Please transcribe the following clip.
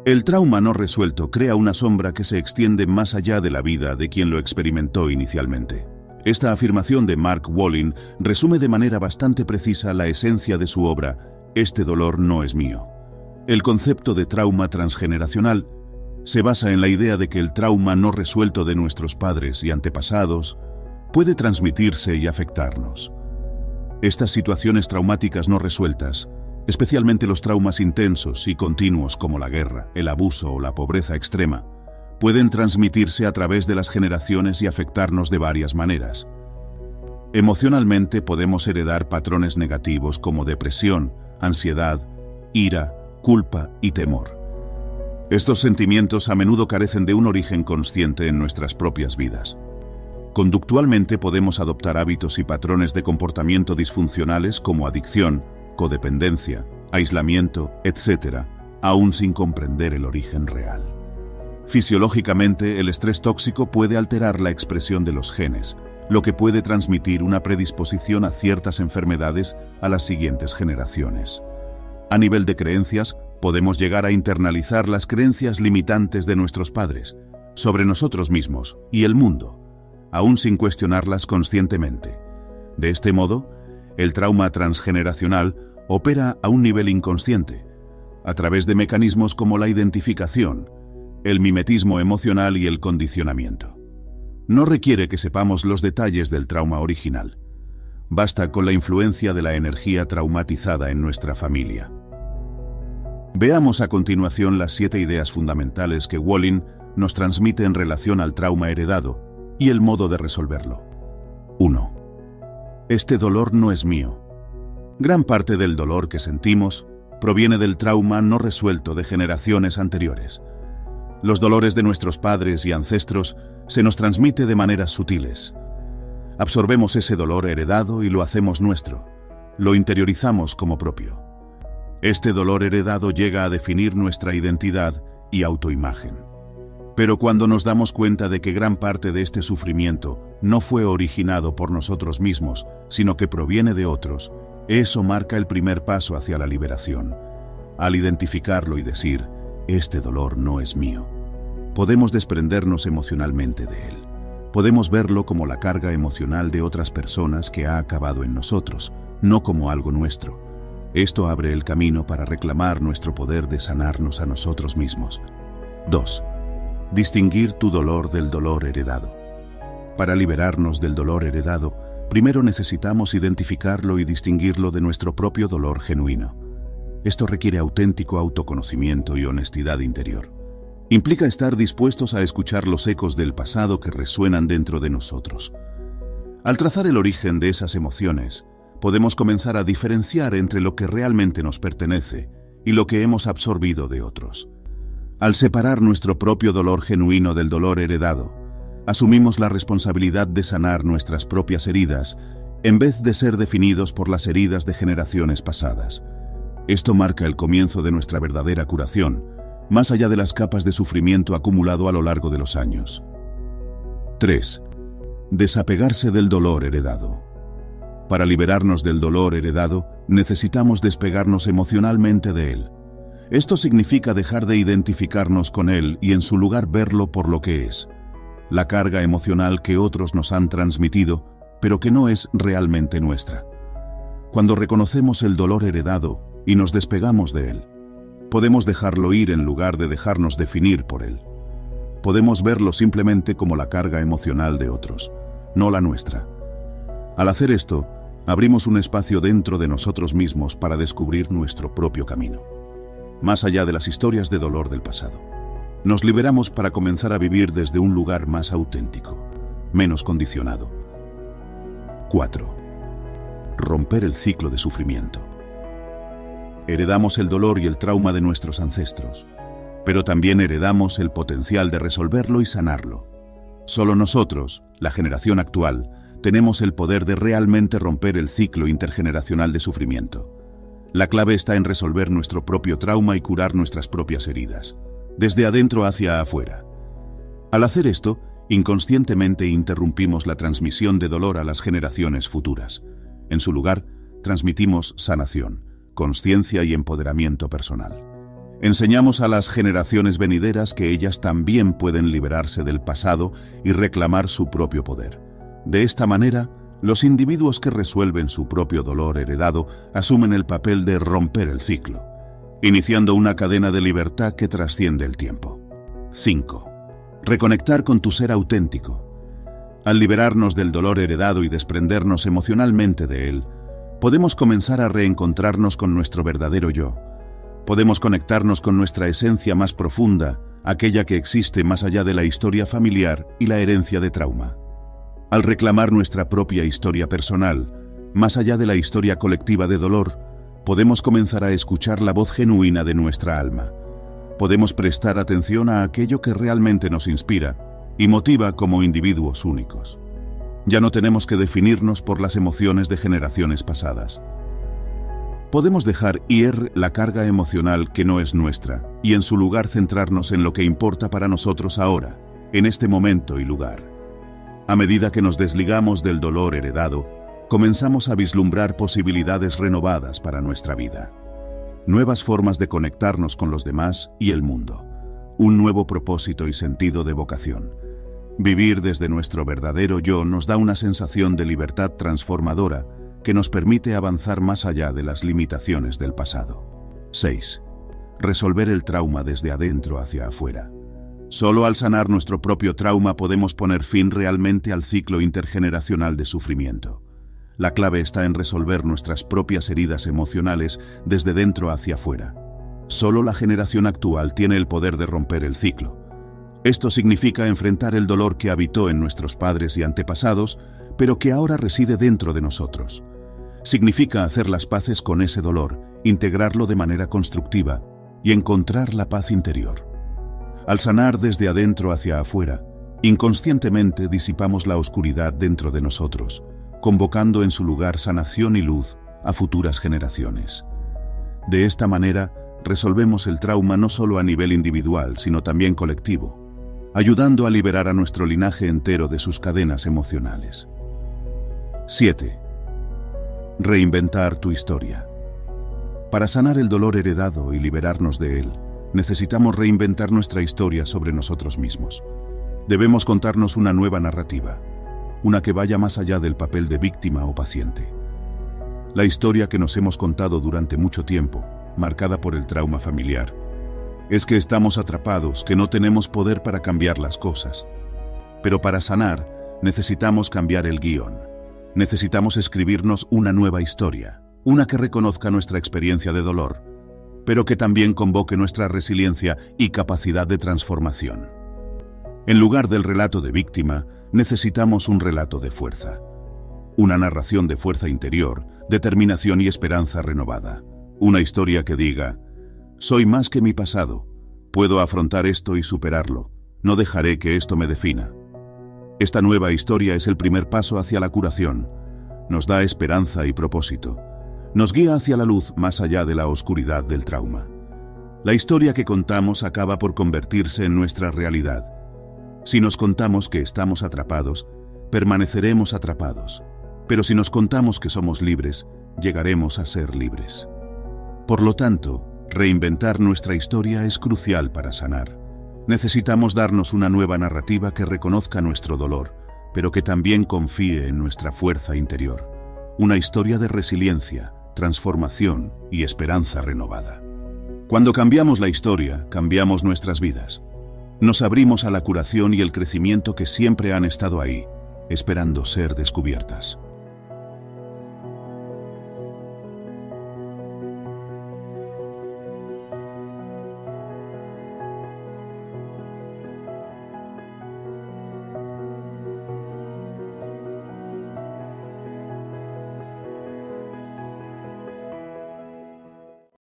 El trauma no resuelto crea una sombra que se extiende más allá de la vida de quien lo experimentó inicialmente. Esta afirmación de Mark Wolynn resume de manera bastante precisa la esencia de su obra «Este dolor no es mío». El concepto de trauma transgeneracional se basa en la idea de que el trauma no resuelto de nuestros padres y antepasados puede transmitirse y afectarnos. Estas situaciones traumáticas no resueltas, especialmente los traumas intensos y continuos como la guerra, el abuso o la pobreza extrema, pueden transmitirse a través de las generaciones y afectarnos de varias maneras. Emocionalmente podemos heredar patrones negativos como depresión, ansiedad, ira, culpa y temor. Estos sentimientos a menudo carecen de un origen consciente en nuestras propias vidas. Conductualmente podemos adoptar hábitos y patrones de comportamiento disfuncionales como adicción, codependencia, aislamiento, etc., aún sin comprender el origen real. Fisiológicamente, el estrés tóxico puede alterar la expresión de los genes, lo que puede transmitir una predisposición a ciertas enfermedades a las siguientes generaciones. A nivel de creencias, podemos llegar a internalizar las creencias limitantes de nuestros padres sobre nosotros mismos y el mundo, aún sin cuestionarlas conscientemente. De este modo, el trauma transgeneracional opera a un nivel inconsciente, a través de mecanismos como la identificación, el mimetismo emocional y el condicionamiento. No requiere que sepamos los detalles del trauma original. Basta con la influencia de la energía traumatizada en nuestra familia. Veamos a continuación las 7 ideas fundamentales que Wolynn nos transmite en relación al trauma heredado y el modo de resolverlo. 1. Este dolor no es mío. Gran parte del dolor que sentimos proviene del trauma no resuelto de generaciones anteriores. Los dolores de nuestros padres y ancestros se nos transmite de maneras sutiles. Absorbemos ese dolor heredado y lo hacemos nuestro. Lo interiorizamos como propio. Este dolor heredado llega a definir nuestra identidad y autoimagen. Pero cuando nos damos cuenta de que gran parte de este sufrimiento no fue originado por nosotros mismos, sino que proviene de otros, eso marca el primer paso hacia la liberación. Al identificarlo y decir, este dolor no es mío, podemos desprendernos emocionalmente de él. Podemos verlo como la carga emocional de otras personas que ha acabado en nosotros, no como algo nuestro. Esto abre el camino para reclamar nuestro poder de sanarnos a nosotros mismos. 2. Distinguir tu dolor del dolor heredado. Para liberarnos del dolor heredado, primero necesitamos identificarlo y distinguirlo de nuestro propio dolor genuino. Esto requiere auténtico autoconocimiento y honestidad interior. Implica estar dispuestos a escuchar los ecos del pasado que resuenan dentro de nosotros. Al trazar el origen de esas emociones, podemos comenzar a diferenciar entre lo que realmente nos pertenece y lo que hemos absorbido de otros. Al separar nuestro propio dolor genuino del dolor heredado, asumimos la responsabilidad de sanar nuestras propias heridas en vez de ser definidos por las heridas de generaciones pasadas. Esto marca el comienzo de nuestra verdadera curación, más allá de las capas de sufrimiento acumulado a lo largo de los años. 3. Desapegarse del dolor heredado. Para liberarnos del dolor heredado, necesitamos despegarnos emocionalmente de él. Esto significa dejar de identificarnos con él y en su lugar verlo por lo que es: la carga emocional que otros nos han transmitido, pero que no es realmente nuestra. Cuando reconocemos el dolor heredado y nos despegamos de él, podemos dejarlo ir en lugar de dejarnos definir por él. Podemos verlo simplemente como la carga emocional de otros, no la nuestra. Al hacer esto, abrimos un espacio dentro de nosotros mismos para descubrir nuestro propio camino, más allá de las historias de dolor del pasado. Nos liberamos para comenzar a vivir desde un lugar más auténtico, menos condicionado. 4. Romper el ciclo de sufrimiento. Heredamos el dolor y el trauma de nuestros ancestros, pero también heredamos el potencial de resolverlo y sanarlo. Solo nosotros, la generación actual, tenemos el poder de realmente romper el ciclo intergeneracional de sufrimiento. La clave está en resolver nuestro propio trauma y curar nuestras propias heridas, desde adentro hacia afuera. Al hacer esto, inconscientemente interrumpimos la transmisión de dolor a las generaciones futuras. En su lugar, transmitimos sanación, conciencia y empoderamiento personal. Enseñamos a las generaciones venideras que ellas también pueden liberarse del pasado y reclamar su propio poder. De esta manera, los individuos que resuelven su propio dolor heredado asumen el papel de romper el ciclo, iniciando una cadena de libertad que trasciende el tiempo. 5. Reconectar con tu ser auténtico. Al liberarnos del dolor heredado y desprendernos emocionalmente de él, podemos comenzar a reencontrarnos con nuestro verdadero yo. Podemos conectarnos con nuestra esencia más profunda, aquella que existe más allá de la historia familiar y la herencia de trauma. Al reclamar nuestra propia historia personal, más allá de la historia colectiva de dolor, podemos comenzar a escuchar la voz genuina de nuestra alma. Podemos prestar atención a aquello que realmente nos inspira y motiva como individuos únicos. Ya no tenemos que definirnos por las emociones de generaciones pasadas. Podemos dejar ir la carga emocional que no es nuestra y en su lugar centrarnos en lo que importa para nosotros ahora, en este momento y lugar. A medida que nos desligamos del dolor heredado, comenzamos a vislumbrar posibilidades renovadas para nuestra vida. Nuevas formas de conectarnos con los demás y el mundo. Un nuevo propósito y sentido de vocación. Vivir desde nuestro verdadero yo nos da una sensación de libertad transformadora que nos permite avanzar más allá de las limitaciones del pasado. 6. Resolver el trauma desde adentro hacia afuera. Solo al sanar nuestro propio trauma podemos poner fin realmente al ciclo intergeneracional de sufrimiento. La clave está en resolver nuestras propias heridas emocionales desde dentro hacia afuera. Solo la generación actual tiene el poder de romper el ciclo. Esto significa enfrentar el dolor que habitó en nuestros padres y antepasados, pero que ahora reside dentro de nosotros. Significa hacer las paces con ese dolor, integrarlo de manera constructiva y encontrar la paz interior. Al sanar desde adentro hacia afuera, inconscientemente disipamos la oscuridad dentro de nosotros, convocando en su lugar sanación y luz a futuras generaciones. De esta manera, resolvemos el trauma no solo a nivel individual, sino también colectivo, ayudando a liberar a nuestro linaje entero de sus cadenas emocionales. 7. Reinventar tu historia. Para sanar el dolor heredado y liberarnos de él, necesitamos reinventar nuestra historia sobre nosotros mismos. Debemos contarnos una nueva narrativa, una que vaya más allá del papel de víctima o paciente. La historia que nos hemos contado durante mucho tiempo, marcada por el trauma familiar, es que estamos atrapados, que no tenemos poder para cambiar las cosas. Pero para sanar, necesitamos cambiar el guión. Necesitamos escribirnos una nueva historia, una que reconozca nuestra experiencia de dolor, pero que también convoque nuestra resiliencia y capacidad de transformación. En lugar del relato de víctima, necesitamos un relato de fuerza. Una narración de fuerza interior, determinación y esperanza renovada. Una historia que diga: soy más que mi pasado, puedo afrontar esto y superarlo, no dejaré que esto me defina. Esta nueva historia es el primer paso hacia la curación. Nos da esperanza y propósito. Nos guía hacia la luz más allá de la oscuridad del trauma. La historia que contamos acaba por convertirse en nuestra realidad. Si nos contamos que estamos atrapados, permaneceremos atrapados. Pero si nos contamos que somos libres, llegaremos a ser libres. Por lo tanto, reinventar nuestra historia es crucial para sanar. Necesitamos darnos una nueva narrativa que reconozca nuestro dolor, pero que también confíe en nuestra fuerza interior. Una historia de resiliencia, transformación y esperanza renovada. Cuando cambiamos la historia, cambiamos nuestras vidas. Nos abrimos a la curación y el crecimiento que siempre han estado ahí, esperando ser descubiertas.